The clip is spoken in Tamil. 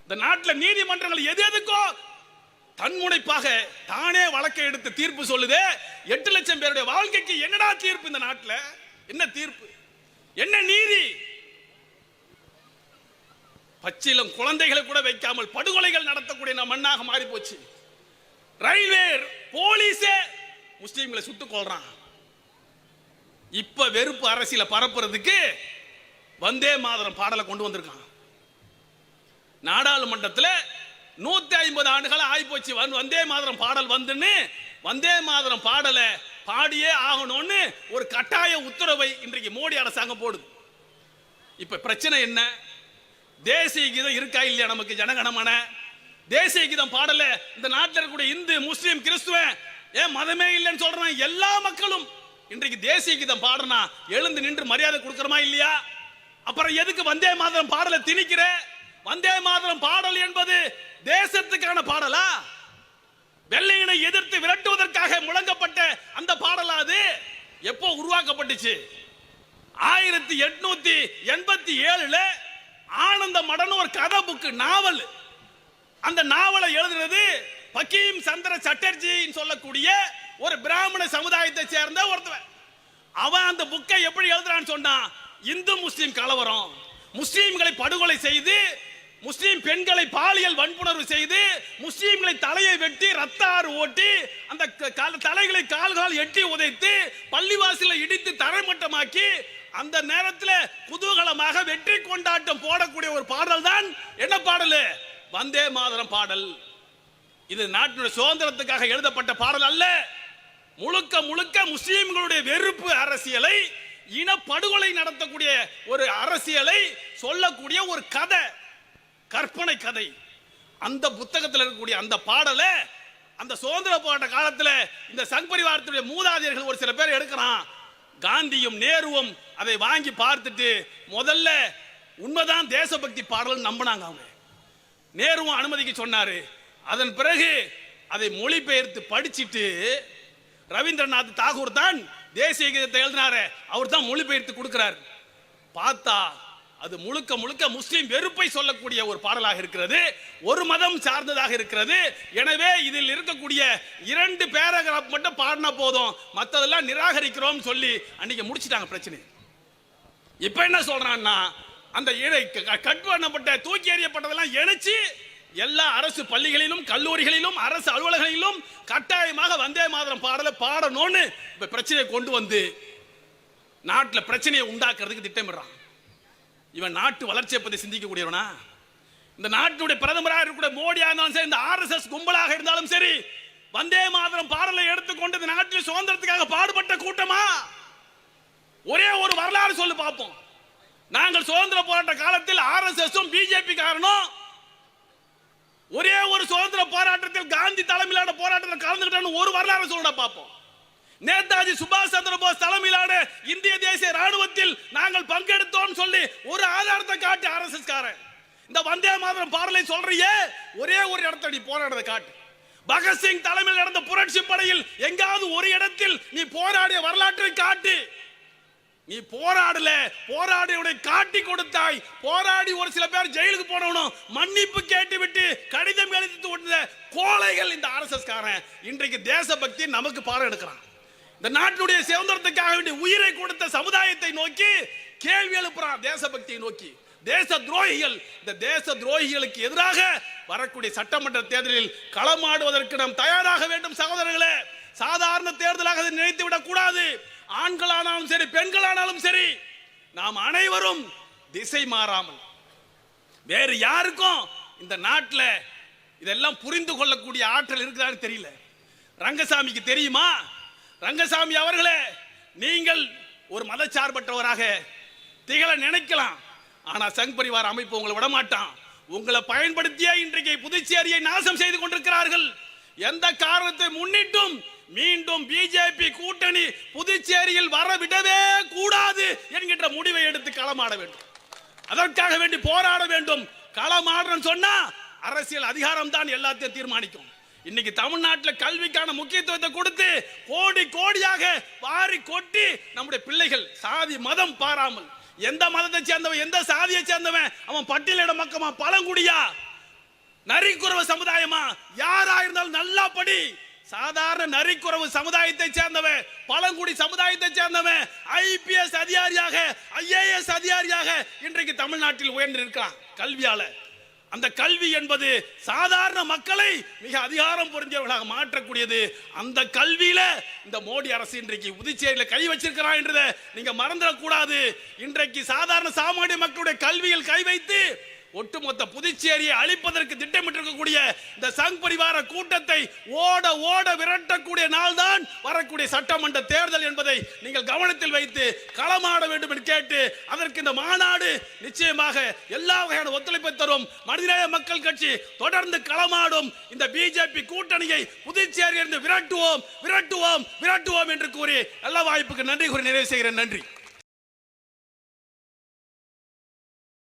இந்த நாட்டில் நீதிமன்றங்கள் எது எதுக்கோ தன்முனைப்பாக தானே வழக்கை எடுத்து தீர்ப்பு சொல்லுது. 8 லட்சம் பேருடைய வாழ்க்கைக்கு என்னடா தீர்ப்பு? இந்த நாட்டில் என்ன தீர்ப்பு, என்ன நீதி? பச்சிலம் குழந்தைகளை கூட வைக்காமல் படுகொலைகள் நடத்தக்கூடிய நம்ம மண்ணாக மாறி போச்சு. ரயில்வே போலீஸே முஸ்லீம்களை சுட்டுக் கொள்றான். இப்ப வெறுப்பு அரசியல பரப்புறதுக்கு வந்தே மாதரம் பாடலை கொண்டு வந்திருக்கான். நாடாளுமன்றத்தில் 150 ஆண்டுகள் ஆயிப்போச்சு வந்தே மாதரம் பாடல் வந்துன்னு வந்தே மாதரம் பாடலை பாடியே ஆகணும்னு ஒரு கட்டாய உத்தரவை இன்றைக்கு மோடி அரசாங்கம் போடுது. இப்ப பிரச்சனை என்ன? தேசிய கீதம் இருக்கா இல்லையா? நமக்கு ஜனகணமன தேசிய கீதம் பாடல இந்த நாட்டில் இருக்கக்கூடிய இந்து முஸ்லீம் கிறிஸ்துவன் ஏன் மதமே இல்லைன்னு சொல்றான். எல்லா மக்களும் இன்றைக்கு தேசிய கீதம் பாடுறனா எழுந்து நின்று மரியாதை கொடுக்கறமா இல்லையா? அப்புறம் எதுக்கு வந்தே மாதரம் பாடலை திணிக்கிற? வந்தே மாதரம் பாடல் என்பது தேசத்துக்கான பாடலா? வெள்ளையனை எதிர்த்து விரட்டுவதற்காக முழங்கப்பட்ட அந்த பாடலா? அது எப்போ உருவாக்கப்பட்டுச்சு? 1887 ஆனந்த மடன் ஒரு கதை புக்கு நாவல். அந்த நாவலை எழுதுறது பக்கீம் சந்திர சட்டர்ஜி சொல்லக்கூடிய ஒரு பிராமண சமுதாயத்தை சேர்ந்த ஒருத்தவன். அவன் அந்த புக்கை எப்படி எழுதுறான்னு சொன்னா, இந்து முஸ்லீம் கலவரம், முஸ்லீம்களை படுகொலை செய்து, முஸ்லீம் பெண்களை பாலியல் வன்புணர்வு செய்து, முஸ்லீம்களை தலையை வெட்டி ரத்த ஆறு ஓட்டி, அந்த தலைகளை கால்களால் எட்டி உதைத்து, பள்ளிவாசலை இடித்து தரைமட்டமாக்கி, அந்த நேரத்தில் குதூகலமாக வெற்றி கொண்டாட்டம் போடக்கூடிய ஒரு பாடல் தான் என்ன பாடல்? வந்தே மாதரம் பாடல். இது நாட்டினுடைய சுதந்திரத்துக்காக எழுதப்பட்ட பாடல் அல்ல. முழுக்க முழுக்க முஸ்லீம்களுடைய வெறுப்பு அரசியலை, இனப்படுகொலை நடத்தக்கூடிய ஒரு அரசியலை சொல்லக்கூடிய ஒரு கதை, கற்பனை கதை. அந்த புத்தகத்தில் இருக்கக்கூடிய அந்த பாடலை அந்த சுதந்திர போராட்ட காலத்தில் இந்த சங் பரிவாரத்துடைய மூதாதையர்கள் ஒரு சில பேர் எடுக்கிறான். காந்தியும் நேருவும் அதை வாங்கி பார்த்துட்டு முதல்ல உண்மைதான் தேசபக்தி பாடல் நம்பினாங்க. அவங்க நேருவும் அனுமதிக்கு சொன்னாரு. அதன் பிறகு அதை மொழிபெயர்த்து படிச்சிட்டு ரவீந்திரநாத் தாகூர் தான் தேசிய கீதத்தை எழுதினாரு, அவர் தான் மொழிபெயர்த்து கொடுக்கிறார். பார்த்தா அது முழுக்க முழுக்க முஸ்லிம் வெறுப்பை சொல்லக்கூடிய ஒரு பாடலாக இருக்கிறது, ஒரு மதம் சார்ந்ததாக இருக்கிறது. எனவே இதில் இருக்கக்கூடிய 2 பேராகிராஃப் மட்டும் பாடினா போதும், மற்றதெல்லாம் நிராகரிக்கிறோம் சொல்லி அன்னைக்கு முடிச்சிட்டாங்க பிரச்சனை. இப்ப என்ன சொல்றான்னா, அந்த கட் பண்ணப்பட்ட தூக்கி எறியப்பட்டதெல்லாம் இணைச்சு எல்லா அரசு பள்ளிகளிலும் கல்லூரிகளிலும் அரசு அலுவலகங்களிலும் கட்டாயமாக வந்தே மாதரம் பாடலை பாடணும்னு இப்ப பிரச்சனையை கொண்டு வந்து நாட்டில் பிரச்சனையை உண்டாக்குறதுக்கு திட்டமிடுறான். இவன் நாட்டு வளர்ச்சியை பற்றி சிந்திக்கக்கூடியவனா? இந்த நாட்டுடைய பிரதமராக இருக்கக்கூடிய மோடியா இருந்தாலும் சரி, இந்த RSS கும்பலாக இருந்தாலும் சரி, வந்தே மாதரம் பாடலை எடுத்துக்கொண்டு இந்த நாட்டில் சுதந்திரத்துக்காக பாடுபட்ட கூட்டமா? ஒரே ஒரு வரலாறு சொல்லு பார்ப்போம். நாங்கள் சுதந்திர போராட்ட காலத்தில் RSSம் BJP காரணம் ஒரே ஒரு சுதந்திர போராட்டத்தில் காந்தி தலைமையிலான போராட்டத்தில் கலந்துகிட்டான்னு ஒரு வரலாறு சொல்ல பார்ப்போம். நேதாஜி சுபாஷ் சந்திர போஸ் தலைமையிலான இந்திய தேசிய ராணுவத்தில் நாங்கள் பங்கெடுத்தோம் சொல்லி ஒரு ஆதாரத்தை காட்டி RSS காரன் இந்த வந்தே மாதரம் பாடலை சொல்றியே, ஒரே ஒரு இடத்துல நீ போராடுறதை காட்டு. பகத்சிங் தலைமையில் நடந்த புரட்சி படையில் எங்காவது ஒரு இடத்தில் நீ போராடிய வரலாற்றை காட்டு. நீ போராடல, போராடிய காட்டி கொடுத்தாய். போராடி ஒரு சில பேர் ஜெயிலுக்கு போனவனும் மன்னிப்பு கேட்டு விட்டு கடிதம் எழுதி விட்ட கோழைகள் இந்த RSS காரன் இன்றைக்கு தேசபக்தி நமக்கு பாடம் எடுக்கிறான். இந்த நாட்டுடைய சுதந்திரத்துக்காக வேண்டிய உயிரை கொடுத்த சமுதாயத்தை நோக்கி கேள்வி எழுப்புறான், தேசபக்தியை நோக்கி. தேச துரோகிகள், இந்த தேச துரோகிகளுக்கு எதிராக வரக்கூடிய சட்டமன்ற தேர்தலில் களமாடுவதற்கு நாம் தயாராக வேண்டும் சகோதரர்களே. சாதாரண தேர்தலாக அதை நினைத்து விடக் கூடாது. ஆண்களானாலும் சரி, பெண்களானாலும் சரி, நாம் அனைவரும் திசை மாறாமல் வேறு யாருக்கும் இந்த நாட்டில் இதெல்லாம் புரிந்து கொள்ளக்கூடிய ஆற்றல் இருக்குதான்னு தெரியல. ரங்கசாமிக்கு தெரியுமா? ரங்கசாமி அவர்களே, நீங்கள் ஒரு மதச்சார்பற்றவராக திகழ நினைக்கலாம், ஆனா சங் பரிவார அமைப்பு உங்களை விடமாட்டான். உங்களை பயன்படுத்திய இன்றைக்கு புதுச்சேரியை நாசம் செய்து கொண்டிருக்கிறார்கள். எந்த காரணத்தை முன்னிட்டும் மீண்டும் BJP கூட்டணி புதுச்சேரியில் வர விடவே கூடாது என்கின்ற முடிவை எடுத்து களமாட வேண்டும். அதற்காக வேண்டி போராட வேண்டும். களமாடுறன்னு சொன்னா அரசியல் அதிகாரம் தான் எல்லாத்தையும் தீர்மானிக்கும். இன்னைக்கு தமிழ்நாட்டில் கல்விக்கான முக்கியத்துவத்தை கொடுத்து கோடி கோடியாக வாரி கொட்டி நம்முடைய பிள்ளைகள் சாதி மதம் பாராமல் எந்த மதத்தை சேர்ந்தவன் எந்த சாதியை சேர்ந்தவன் அவன் பட்டியலிட மக்கமா பழங்குடியா நரிக்குறவு சமுதாயமா? யாரா இருந்தாலும் நல்லா படி. சாதாரண நரிக்குறவு சமுதாயத்தை சேர்ந்தவன், பழங்குடி சமுதாயத்தை சேர்ந்தவன் ஐபிஎஸ் அதிகாரியாக, ஐஏஎஸ் அதிகாரியாக இன்றைக்கு தமிழ்நாட்டில் உயர்ந்திருக்கிறான் கல்வியால. அந்த கல்வி என்பது சாதாரண மக்களை மிக அதிகாரம் புரிஞ்சவர்களாக மாற்றக்கூடியது. அந்த கல்வியில இந்த மோடி அரசு இன்றைக்கு புதுச்சேரியில கை வச்சிருக்கிறான் என்றதை நீங்க மறந்துடக்கூடாது. இன்றைக்கு சாதாரண சாமானிய மக்களுடைய கல்வியில் கை வைத்து ஒட்டுமொத்த புதுச்சேரியை அழிப்பதற்கு திட்டமிட்டிருக்கக்கூடிய இந்த சங் பரிவார கூட்டத்தை ஓட ஓட விரட்டக்கூடிய நாள் தான் வரக்கூடிய சட்டமன்ற தேர்தல் என்பதை நீங்கள் கவனத்தில் வைத்து களமாட வேண்டும் என்று கேட்டு, அதற்கு இந்த மாநாடு நிச்சயமாக எல்லா வகையான ஒத்துழைப்பை தரும். மனிதநேய மக்கள் கட்சி தொடர்ந்து களமாடும். இந்த பிஜேபி கூட்டணியை புதுச்சேரியிலிருந்து விரட்டுவோம் விரட்டுவோம் விரட்டுவோம் என்று கூறி எல்லா வாய்ப்புக்கு நன்றி கூறி நிறைவு செய்கிறேன். நன்றி.